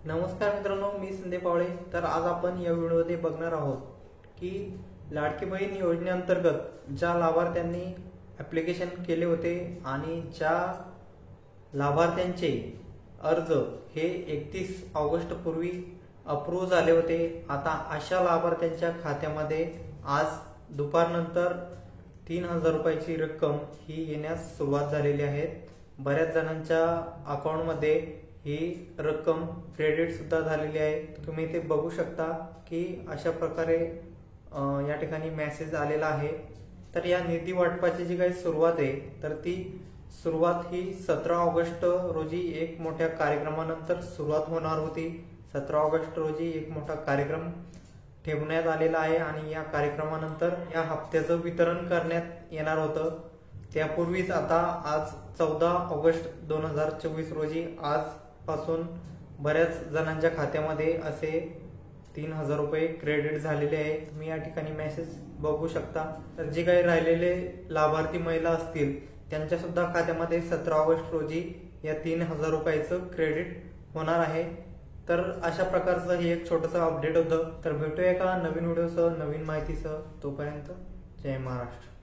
नमस्कार मित्रांनो, मी संदीप पावळे। तर आज आपण या व्हिडिओमध्ये बघणार आहोत की लाडकी बहीण योजनेअंतर्गत ज्या लाभार्थ्यांनी ॲप्लिकेशन केले होते आणि ज्या लाभार्थ्यांचे अर्ज हे 31 ऑगस्ट पूर्वी अप्रूव्ह झाले होते, आता अशा लाभार्थ्यांच्या खात्यामध्ये आज दुपारनंतर 3000 रुपयाची रक्कम ही येण्यास सुरुवात झालेली आहे। बऱ्याच जणांच्या अकाउंटमध्ये ही रक्कम क्रेडिट सुद्धा झालेली आहे। तुम्ही इथे बघू शकता की अशा प्रकारे या ठिकाणी मेसेज आलेला आहे। तर या निधी वाटपाची जी काही सुरुवात आहे तर ती सुरुवात ही 17 ऑगस्ट रोजी एक मोठ्या कार्यक्रमानंतर सुरुवात होणार होती। 17 ऑगस्ट रोजी एक मोठा कार्यक्रम ठेवण्यात आलेला आहे आणि या कार्यक्रमानंतर या हप्त्याचं वितरण करण्यात येणार होतं। त्यापूर्वीच आता आज 14 ऑगस्ट 2024 रोजी आजपासून बऱ्याच जणांच्या खात्यामध्ये असे 3000 रुपये क्रेडिट झालेले आहे। तुम्ही या ठिकाणी मेसेज बघू शकता। तर जे काही राहिलेले लाभार्थी महिला असतील त्यांच्या सुद्धा खात्यामध्ये 17 ऑगस्ट रोजी या 3000 रुपयाचं क्रेडिट होणार आहे। तर अशा प्रकारचं हे एक छोटंसं अपडेट होतं। तर भेटूया एका नवीन व्हिडिओसह, नवीन माहितीसह। तोपर्यंत जय महाराष्ट्र।